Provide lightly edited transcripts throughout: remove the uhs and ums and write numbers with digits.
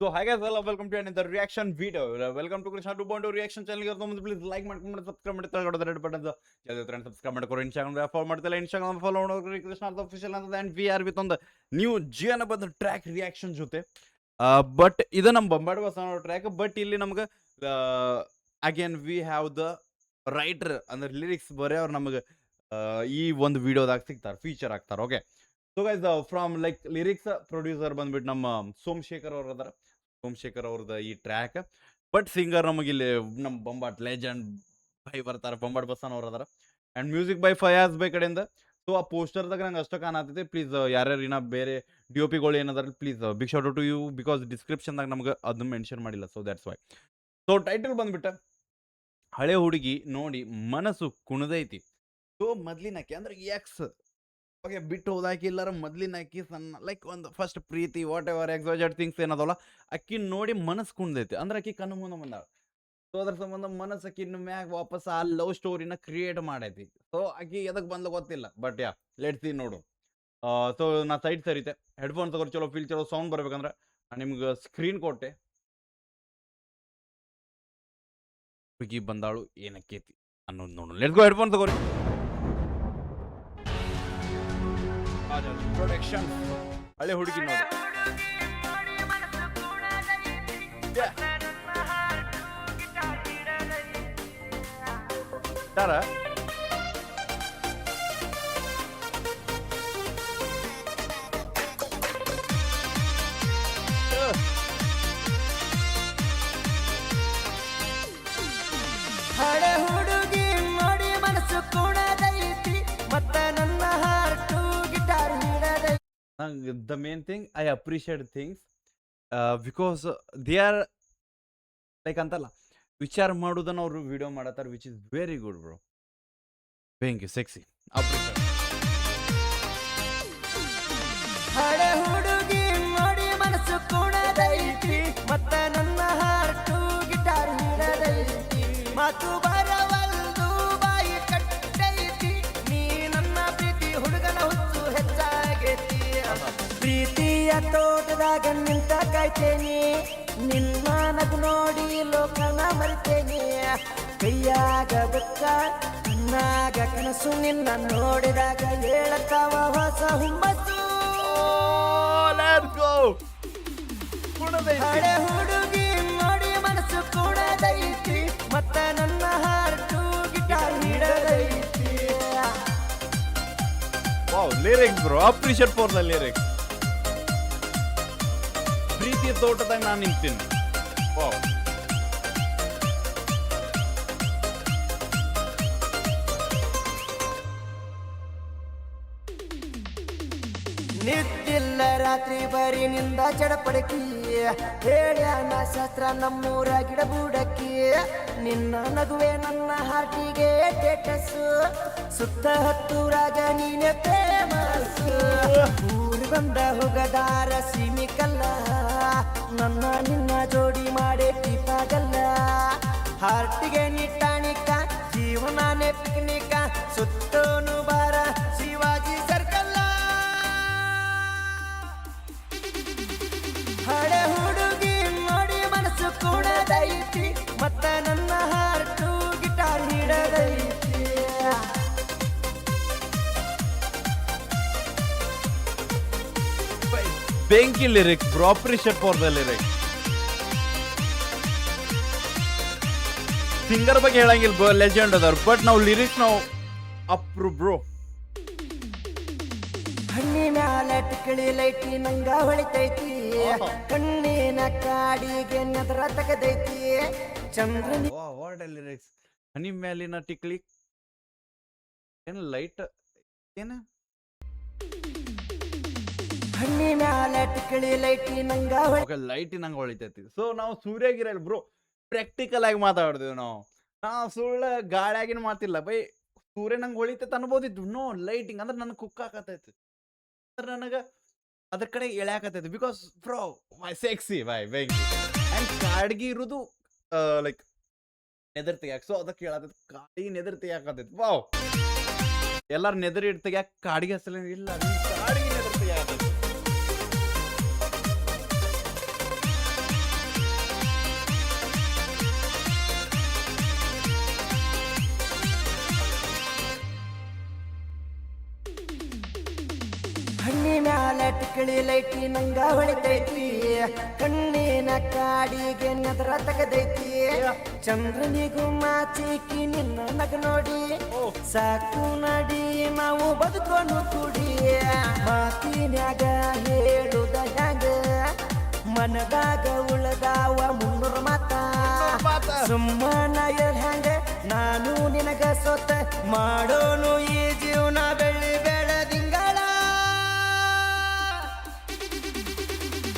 So hi guys, hello, welcome to another reaction video. Welcome to Krishna 2.0 reaction channel. Please like ಮಾಡ್ಕೊಂಡು subscribe ಮಾಡಿ ತಗೊಳ್ಳೋದು red button ಜಲ್ದಿ ತರ subscribe ಮಾಡ್ಕೊರಿ. Instagram follow ಮಾಡ್ತಿಲ್ಲ, Instagram follow ಮಾಡ್ಕೊರಿ. ಕೃಷ್ಣ ಅಫಿಷಿಯಲ್ ಅಂತ and we are with ಒಂದು ನ್ಯೂ ಜಿಯನ ಬಂದ ಟ್ರ್ಯಾಕ್ ರಿಯಾಕ್ಷನ್ ಜೊತೆ. ಬಟ್ ಇದು ನಮ್ಮ ಬೊಂಬಾಟ್ ಬಸ್ ಅನ್ನೋ ಟ್ರ್ಯಾಕ್. ಬಟ್ ಇಲ್ಲಿ ನಮಗೆ again we have the writer ಅಂದ್ರೆ ಲಿರಿಕ್ಸ್ ಬರೆಯವ್ರು ನಮಗೆ ಈ ಒಂದು ವಿಡಿಯೋದಾಗ ಸಿಗ್ತಾರೆ, ಫೀಚರ್ ಆಗ್ತಾರೆ. Okay, so guys from like lyrics producer ಬಂದ್ಬಿಟ್ಟು ನಮ್ಮ ಸೋಮಶೇಖರ್ ಅವ್ರು ಅದಾರ. ಸೋಮಶೇಖರ್ ಅವ್ರದ್ದು ಈ ಟ್ರ್ಯಾಕ್. ಬಟ್ ಸಿಂಗರ್ ನಮಗಿಲ್ಲಿ ನಮ್ಮ ಬೊಂಬಾಟ್ ಲೆಜೆಂಡ್ ಬೈ ಬರ್ತಾರೆ, ಬೊಂಬಾಟ್ ಬಸ್ಸನ್ ಅವ್ರು ಅದಾರ. ಆ್ಯಂಡ್ ಮ್ಯೂಸಿಕ್ ಬೈ ಫಯಾಜ್ ಬೈ ಕಡೆಯಿಂದ. ಸೊ ಆ ಪೋಸ್ಟರ್ದಾಗ ನಂಗೆ ಅಷ್ಟು ಕಾಣತೈತಿ. ಪ್ಲೀಸ್ ಯಾರ್ಯಾರು ಇನ್ನ ಬೇರೆ ಡಿ ಒ ಪಿಗಳು ಏನದಾರ please big shot to you, because ಡಿಸ್ಕ್ರಿಪ್ಷನ್ದಾಗ ನಮ್ಗೆ ಅದನ್ನ ಮೆನ್ಷನ್ ಮಾಡಿಲ್ಲ. So that's why. So title ಬಂದ್ಬಿಟ್ಟ ಹಳೆ ಹುಡುಗಿ ನೋಡಿ ಮನಸ್ಸು ಕುಣದೈತಿ. ಸೊ ಮೊದ್ಲಿನಕ್ಕೆ ಅಂದ್ರೆ ಎಕ್ಸ್ ಓಕೆ ಬಿಟ್ಟು ಹೋದಾಕಿ ಇಲ್ಲಾರ ಮೊದ್ಲಿನಕ್ಕಿ ಸಣ್ಣ ಲೈಕ್ ಒಂದು ಫಸ್ಟ್ ಪ್ರೀತಿ ವಾಟ್ ಎವರ್ ಎಕ್ಸಾಜೆಡ್ ಥಿಂಗ್ಸ್ ಏನದಲ್ಲ ಅಕ್ಕಿ ನೋಡಿ ಮನಸ್ಸು ಕುಣ್ದೈತಿ ಅಂದ್ರೆ ಅಕ್ಕಿ ಕಣ್ಣು ಮುಂದೆ ಬಂದಾಳ. ಸೊ ಅದ್ರ ಸಂಬಂಧ ಮನಸ್ಸು ಅಕ್ಕಿ ಮ್ಯಾಗ ವಾಪಸ್ ಆ ಲವ್ ಸ್ಟೋರಿನ ಕ್ರಿಯೇಟ್ ಮಾಡೈತಿ. ಸೊ ಅಕ್ಕಿ ಎದಕ್ ಬಂದ ಗೊತ್ತಿಲ್ಲ, ಬಟ್ ಯಾ ಲೆಟ್ಸ್ ಸಿ ನೋಡು. ಸೊ ನಾ ಸೈಡ್ ಸರಿತೆ ಹೆಡ್ಫೋನ್ ತಗೋರಿ, ಚಲೋ ಫೀಲ್ ಚಲೋ ಸೌಂಡ್ ಬರ್ಬೇಕಂದ್ರೆ ನಿಮ್ಗೆ ಸ್ಕ್ರೀನ್ ಕೊಟ್ಟೆ. ಹುಡುಗಿ ಬಂದಾಳು ಏನಕ್ಕೇತಿ ಅನ್ನೋದು ನೋಡು. ಲೆಟ್ಸ್ ಗೋ, ಹೆಡ್ಫೋನ್ ತಗೋರಿ. ಪ್ರೊಡಕ್ಷನ್ ಹಳೆ ಹುಡುಗಿ ನೋಡಿ ತಾರ ಹಳೆ ಹುಡುಗಿ ನೋಡಿ ಮನಸ್ಸು ಕುಣದೈತಿ ಮತ್ತ ನನ್ನ ಹಾರ್ಟು ಗಿಟಾರ್ ಹಿಡದೈತಿ. the main thing I appreciate things because they are like ಅಂತಲ್ಲ ವಿಚಾರ ಮಾಡೋದನ್ನ ಅವರು ವಿಡಿಯೋ ಮಾಡತ್ತಾರ, which is very good bro. Thank you, sexy, appreciate. ಹಳೆ ಹುಡುಗಿ ನೋಡಿ ಮನಸ್ಸು ಕುಣದೈತಿ ಮತ್ತ ನನ್ನ ಹಾರ್ಟು ಗಿಟಾರ್ ಹಿಡದೈತಿ. ಮಾತು ಬರವಲ್ದು ಬಾಯಿ ಕಟ್ಟೈತಿ, ನೀ ನನ್ನ ಪ್ರೀತಿ ಹುಡುಗನ ಹುಚ್ಚು ಹೆಚ್ಚಾಗೈತಿ. ಪ್ರೀತಿಯ ತೋಟದಾಗ ನಿಂತ ಕಾಯ್ತೇನಿ, ನಿನ್ನ ನಗು ನೋಡಿ ಲೋಕನ ಮರಿತೇನಿ. ಕೈಯಾಗ ಬೆಕ್ಕ ಕಣ್ಣಾಗ ಕನಸು, ನಿನ್ನ ನೋಡಿದಾಗ ಹೇಳತಾವ ಹೊಸ ಹುಮ್ಮಸ್ಸು. Let's go. ಹಳೆ ಹುಡುಗಿ ನೋಡಿ ಮನಸ್ಸು ಕುಣದೈತಿ ಮತ್ತ ನನ್ನ ಹಾರ್ಟು ಗಿಟಾರ್ ಹಿಡದೈತಿ. Wow, lyrics bro, appreciate for the lyrics. ಪ್ರೀತಿಯ ತೋಟದಾಗ ನಾನು ನಿಂತೀನಿ. ವಾವ್, ನಿದ್ದಿಲ್ಲ ರಾತ್ರಿ ಬರೀ ನಿಂದ ಚಡಪಡಕಿ, ಹೇಳ್ಯಾನ ಶಾಸ್ತ್ರ ನಮ್ಮೂರ ಗಿಡ ಬೂಡಕ್ಕಿ. ನಿನ್ನ ನಗುವೆ ನನ್ನ ಹಾರ್ಟಿಗೆ ಟೇಟಸ್ಸು, ಸುತ್ತ ಹತ್ತೂರಾಗ ನೀನೆ ಫೇಮಸ್. ಊರು ಬಂದ ಹೋಗದಾರ ಸೀಮಿ ಕಲ್ಲ, ನನ್ನ ನಿನ್ನ ಜೋಡಿ ಮಾಡೇ ಟಿಪಾಗಲ್ಲ. ಹಾರ್ಟಿಗೆ ನಿಟ್ಟಾಣಿಕ ಜೀವನಾನೇ ಪಿಕ್ನಿಕ, ಸುತ್ತೋನು ಬಾರ ಶಿವಾಜಿ ಸರ್ಕಲ್ಲ. ಹಳೆ ಹುಡುಗಿ ನೋಡಿ ಮನಸ್ಸು ಕುಣದೈತಿ ಮತ್ತ ನನ್ನ ಹಾರ್ಟು ಗಿಟಾರ್ ಹಿಡದೈತಿ. ಬೆಂಕಿ lyrics bro, appreciate for the lyrics. Singer ಬಗ್ಗೆ ಹೇಳಂಗಿಲ್ಲ ಬ್ರೋ, ಲೆಜೆಂಡ್ ಅದಾರ. ಬಟ್ ನಾವು ಲಿರಿಕ್ಸ್ ನಾವು ಅಪ್ರು ಬ್ರೋ. ಹಣ್ಣಿನ ಟಿಕ್ಕಳಿ ಲೈಟಿ ನಂಗ ಹೊಳಿತೈತಿ, ಕಣ್ಣಿನ ಕಾಡಿಗೆ ನೆದರ ತಗದೈತಿ. ಚಂದ್ರನಿ ವಾಟ್ ಲಿರಿಕ್ಸ್. ಹನಿ ಮೇಲಿನ ಟಿಕ್ಲಿ ಏನ ಲೈಟ್ ಏನ ಹಣ್ಣಿ ಮ್ಯಾಲ ಟಿಕ್ಕಳಿ ಲೈಟಿ ನಂಗ ಲೈಟ್ ನಂಗೆ ಹೊಳಿತೈತಿ. ಸೊ ನಾವು ಸೂರ್ಯಗಿರಲ್ಲ ಬ್ರೋ, ಪ್ರಾಕ್ಟಿಕಲ್ ಆಗಿ ಮಾತಾಡ್ತೀವಿ ನಾವು ಸುಳ್ಳ ಗಾಳಿಯಾಗಿನ ಮಾತಿಲ್ಲ ಬೈ. ಸೂರ್ಯ ನಂಗೆ ಹೊಳಿತೈತೆ ಅನ್ಬೋದಿತ್ತು, ನೋ ಲೈಟಿಂಗ್ ಅಂದ್ರೆ ನನಗೆ ಕುಕ್ ಹಾಕತೈತಿ, ನನಗೆ ಅದ್ರ ಕಡೆ ಎಳ್ಯಾಕತೈತಿ. Because bro my sexy by ಬೆಂಕಿ. ಆ್ಯಂಡ್ ಕಾಡ್ಗಿ ಇರೋದು ಲೈಕ್ ನೆದರ್ ತೆಗ್ಯಾಕ. ಸೊ ಅದಕ್ಕೆ ಹೇಳತೈತಿ ಕಾಡಿಗೆ ನೆದರ್ ತೆಗ್ಯಾಕತೈತಿ. ವಾವ್, ಎಲ್ಲಾರು ನೆದರ್ ಇಟ್ಟು ತೆಗ್ಯಾಕ ಕಾಡಿಗೆ ಹಸಲ ಇಲ್ಲ, ಕಾಡಿಗೆ ನೆದರ್ ತೆಗ್ಯಾಕತೈತಿ. ಮ್ಯಾಲ ಟಿಕಳಿ ಲೈಟಿ ನಂಗ ಹೊಳಿತೈತಿ ಕಣ್ಣಿನ ಕಾಡಿಗೆ ನೆದರ ತಗದೈತಿ ಚಂದ್ರನಿಗೂ ಮಾಚಿಕಿ ನಿನ್ನ ನಗ ನೋಡಿ ಸಾಕು ನಡಿ ನಾವು ಬದುಕೊಂಡು ಕೂಡಿ ಮಾತಿನ್ಯಾಗ ಹೇಳುದ ಹ್ಯಾಂಗ ಮನದಾಗ ಉಳದಾವ ಮುನ್ನೂರು ಮಾತ ಸುಮ್ಮನ ಹ್ಯಾಂಗ ನಾನು ನಿನಗ ಸೊತ್ತ ಮಾಡೋನು ಈ ಜೀವನ ಬೆಳ್ಳಿ ಬೆಳದಿಂಗಳ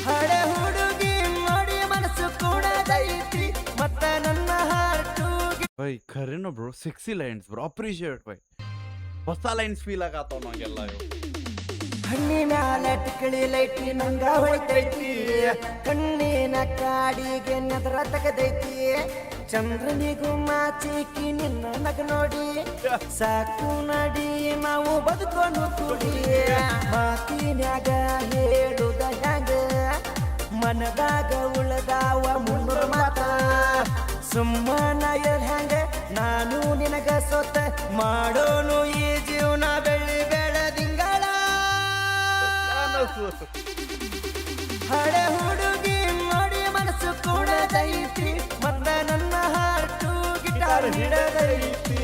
ಹಳೆ ಹುಡುಗಿ ನೋಡಿ ಮನಸ್ಸು ಕೂಡ ದೈತಿ ಮತ್ತ ನನ್ನ ಹಾರ್ಟು ಬೈ ಖರೇನೋ ಬ್ರೋ ಸಿಕ್ಸಿ ಲೈನ್ಸ್ ಬ್ರೋ ಅಪ್ರಿಷಿಯೇಟ್ ಬೈ ಹೊಸ ಲೈನ್ಸ್ ಫೀಲ್ ಆಗತ್ತಾವ ನಂಗೆಲ್ಲ ಇವು ಹಣ್ಣಿ ಮ್ಯಾಲ ಟಿಕಳಿ ಲೈಟಿ ನಂಗ ಹೊಳಿತೈತಿ ಕಣ್ಣಿನ ಕಾಡಿಗೆ ನೆದರ ತಗದೈತಿ ಚಂದ್ರನಿಗೂ ಮಾಚಿಕಿ ನಿನ್ನ ನಗ ನೋಡಿ ಸಾಕು ನಡಿ ನಾವು ಬದುಕೊಂಡು ಕೂಡಿ ಮಾತಿನ್ಯಾಗ ಹೇಳುದ ಹ್ಯಾಂಗ ಮನದಾಗ ಉಳದಾವ ಮುನ್ನೂರು ಮಾತ ಸುಮ್ಮನ ಹ್ಯಾಂಗ ನಾನು ನಿನಗ ಸೊತ್ತ ಮಾಡೋನು ಈ ಜೀವನ ಬೆಳ್ಳಿ ಬೆಳದಿಂಗಳ ಹಳೆ ಹುಡುಗಿ ನೋಡಿ ಮನಸ್ಸು ಕೂಡ ದೈತಿ ಮತ್ತ ನನ್ನ ಹಾರ್ಟು ಗಿಟಾರ್ ಹಿಡದೈತಿ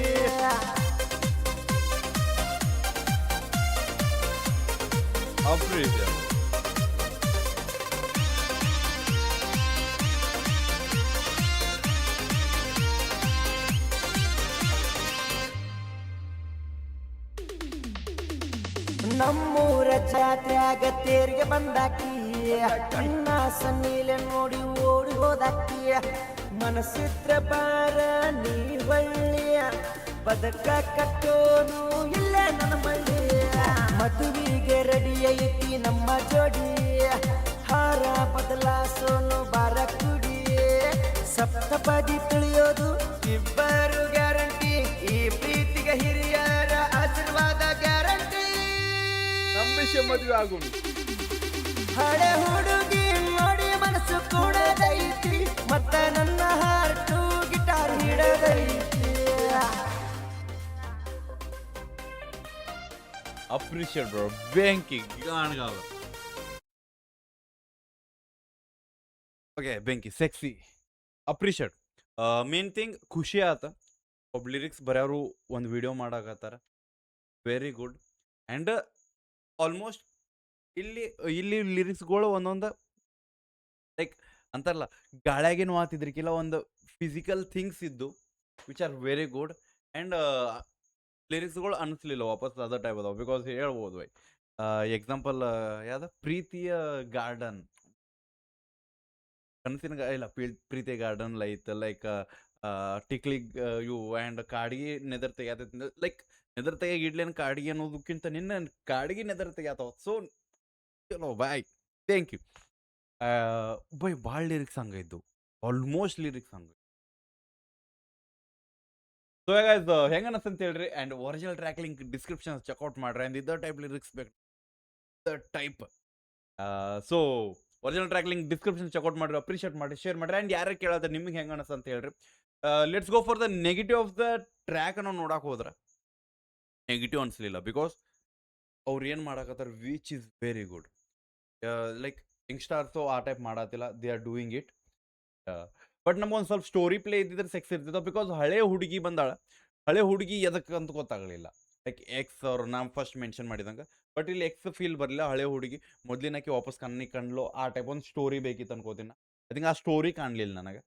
ಅಪ್ರಿಷಿಯೇಟ್ ನಮ್ಮೂರ ಜಾತ್ರೆಯಾಗ ತೇರಿಗೆ ಬಂದಾಕಿ ಕಣ್ಣ ಸನ್ನೀಲೆ ನೋಡಿ ಓಡಿ ಹೋದಾಕಿ ಮನಸ್ಸಿದ್ರ ಬಾರ ನೀ ಒಳ್ಳೆಯ ಬದಕ ಕಟ್ಟೋನು ಇಲ್ಲ ನನ್ನ ಮಳ್ಳಿ ಮದುವಿಗೆ ರೆಡಿ ಐತಿ ನಮ್ಮ ಜೋಡಿ ಹಾರ ಬದಲಾಸೋನು ಬಾರ ಕುಡಿ ಸಪ್ತಪದಿ ತಿಳಿಯೋದು ಇಬ್ಬರು ಗ್ಯಾರಂಟಿ ಈ ಪ್ರೀತಿಗೆ ಹಿರಿಯರ ಆಶೀರ್ವಾದ ಗ್ಯಾರಂಟಿ ನಂಬಿಷೆ ಮದುವೆ ಆಗೋಣ ಹಳೆ ಹುಡುಗಿ ನೋಡಿ ಮನಸ್ಸು ಕೂಡ ದೈತಿ ಮತ್ತ ನನ್ನ ಹಾರ್ಟು ಗಿಟಾರ್ ಹಿಡದೈತಿ ಅಪ್ರಿಷಿಯೇಟ್ ಬ್ರೋ ಬೆಂಕಿ ಗಾಣಗಾವ ಓಕೆ ಬೆಂಕಿ ಸೆಕ್ಸಿ ಅಪ್ರಿಷಿಯೇಟ್ ಮೇನ್ ಥಿಂಗ್ ಖುಷಿ ಆತ ಒಬ್ಬ ಲಿರಿಕ್ಸ್ ಬರೋರು ಒಂದು ವಿಡಿಯೋ ಮಾಡಾಕತ್ತಾರ ವೆರಿ ಗುಡ್ ಆ್ಯಂಡ್ ಆಲ್ಮೋಸ್ಟ್ ಇಲ್ಲಿ ಇಲ್ಲಿ ಲಿರಿಕ್ಸ್ಗಳು ಒಂದೊಂದು ಲೈಕ್ ಅಂತಾರಲ್ಲ ಗಾಳ್ಯಾಗೇನು ಮಾತಿದ್ರಿಕಿಲ್ಲ ಒಂದು ಫಿಸಿಕಲ್ ಥಿಂಗ್ಸ್ ಇದ್ದು which are very good and ಲಿರಿಕ್ಸ್ಗಳು ಅನಿಸ್ಲಿಲ್ಲ ವಾಪಸ್ ಅದ ಟೈಪ್ ಅದಾವ ಬಿಕಾಸ್ ಹೇಳ್ಬೋದು ಬೈ ಎಕ್ಸಾಂಪಲ್ ಯಾವ್ದು ಪ್ರೀತಿಯ ಗಾರ್ಡನ್ ಕನಸಿನ ಇಲ್ಲ ಪ್ರೀತಿಯ ಗಾರ್ಡನ್ ಲೈಕ್ ಟಿಕ್ಲಿ ಇವು ಆ್ಯಂಡ್ ಕಾಡಿಗೆ ನೆದರ್ ತೆಗ್ಯಾತೈತಿ ಲೈಕ್ ನೆದರ್ ತೆಗಿಯಾಗ ಇಡ್ಲೇನು ಕಾಡಿಗೆ ಅನ್ನೋದಕ್ಕಿಂತ ನಿನ್ನ ಕಾಡಿಗೆ ನೆದರ್ ತೆಗ್ಯಾತವ ಸೊ ಚಲೋ ಬಾಯ್ ಥ್ಯಾಂಕ್ ಯು ಬೈ ಭಾಳ ಲಿರಿಕ್ಸ್ ಹಂಗಿದ್ದು ಆಲ್ಮೋಸ್ಟ್ ಲಿರಿಕ್ಸ್ ಹಂಗ ಸೊ ಗೈಸ್ ಹೆಂಗ ಅನಸ್ತಂತ ಹೇಳ್ರಿ and original track link description check out ಮಾಡ್ರಿ ಆ್ಯಂಡ್ ಇದ ಟೈಪ್ ಲಿರಿಕ್ಸ್ ಬೇಕು type so original track link description check out ಮಾಡ್ರಿ ಅಪ್ರಿಷಿಯೇಟ್ ಮಾಡಿ ಶೇರ್ ಮಾಡ್ರಿ ಆ್ಯಂಡ್ ಯಾರು ಕೇಳೋದು ನಿಮ್ಗೆ ಹೆಂಗೆ ಅನಿಸ್ತು ಅಂತ ಹೇಳ್ರಿ let's go for the negative of the track ನಾವು ನೋಡಕ್ಕೆ ಹೋದ್ರೆ ನೆಗೆಟಿವ್ ಅನಿಸ್ಲಿಲ್ಲ ಬಿಕಾಸ್ ಅವ್ರು ಏನು ಮಾಡಕತ್ತಾರ which is very good like youngsters ಆ ಟೈಪ್ ಮಾಡತ್ತಿಲ್ಲ they are doing it but ನಮ್ಗೊಂದು ಸ್ವಲ್ಪ ಸ್ಟೋರಿ ಪ್ಲೇ ಇದ್ದಿದ್ರೆ ಸೆಕ್ಸ್ ಇರ್ತಿತ್ತು ಬಿಕಾಸ್ ಹಳೆ ಹುಡುಗಿ ಬಂದಾಳ ಹಳೆ ಹುಡುಗಿ ಎದಕ್ಕೆ ಅಂತ ಗೊತ್ತಾಗಲಿಲ್ಲ ಲೈಕ್ ಎಕ್ಸ್ ಅವ್ರು ನಾನು ಫಸ್ಟ್ ಮೆನ್ಷನ್ ಮಾಡಿದಂಗೆ ಬಟ್ ಇಲ್ಲಿ ಎಕ್ಸ್ ಫೀಲ್ ಬರಲಿಲ್ಲ ಹಳೆ ಹುಡುಗಿ ಮೊದಲಿನಕ್ಕೆ ವಾಪಸ್ ಕಣ್ಣಿಗೆ ಆ ಟೈಪ್ ಒಂದು ಸ್ಟೋರಿ ಬೇಕಿತ್ತು ಅನ್ಕೋತೀನಿ ಐ ಥಿಂಕ್ ಆ ಸ್ಟೋರಿ ಕಾಣಲಿಲ್ಲ ನನಗೆ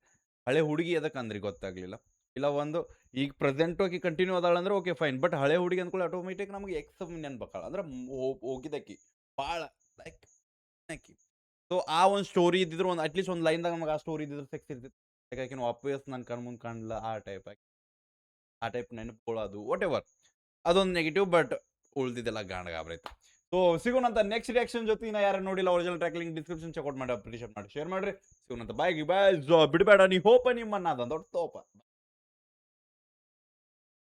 ಹಳೆ ಹುಡುಗಿ ಎದಕ್ಕೆ ಅಂದ್ರಿ ಗೊತ್ತಾಗಲಿಲ್ಲ ಇಲ್ಲ ಒಂದು ಈಗ ಪ್ರೆಸೆಂಟ್ ಹೋಗಿ ಕಂಟಿನ್ಯೂ ಅದಾಳ ಅಂದ್ರೆ ಓಕೆ ಫೈನ್ ಬಟ್ ಹಳೆ ಹುಡುಗಿ ಅಂದ್ಕೊಳ್ಳಿ ಆಟೋಮೆಟಿಕ್ ನಮಗೆ ಎಕ್ಸ್ ನೆನ್ಬೇಕಾಳ ಅಂದ್ರೆ ಹೋಗಿದ್ದಕ್ಕಿ ಭಾಳ ಲೈಕ್ ಆಕಿ ಸೊ ಆ ಒಂದು ಸ್ಟೋರಿ ಇದ್ದಿದ್ರು ಒಂದು ಅಟ್ಲೀಸ್ಟ್ ಒಂದು ಲೈನ್ದಾಗ ನಮಗೆ ಆ ಸ್ಟೋರಿ ಇದ್ದಿದ್ರೆ ಸೆಕ್ಸ್ ಇರ್ತಿತ್ತು ಯಾಕೆ ವಾಪಸ್ ನನ್ನ ಕಣ್ ಮುಂದೆ ಕಾಣಲ್ಲ ಆ ಟೈಪ್ ನೆನಪುಕೊಳ್ಳೋದು ವಾಟ್ ಎವರ್ ಅದೊಂದು ನೆಗೆಟಿವ್ ಬಟ್ ಉಳ್ದಿದ್ದೆಲ್ಲ ಗಾಣಗಾಬ್ರೈತೆ ಸೊ ಸಿಗೋಣಂತ ನೆಕ್ಸ್ಟ್ ರಿಯಾಕ್ಷನ್ ಜೊತೆ ನಾ ಯಾರು ನೋಡಿಲ್ಲ original track link description check out ಮಾಡಿ ಅಪ್ರಿಷಿಯೇಟ್ ಮಾಡಿ ಶೇರ್ ಮಾಡ್ರಿ ಸಿಗೋಣಂತ ಬಾಯ್ ಬಿಡಬೇಡ ನೀ ಹೋಪ ನಿಮ್ಮನ್ನ ಅದಂತ ದೊಡ್ಡ ತೋಪ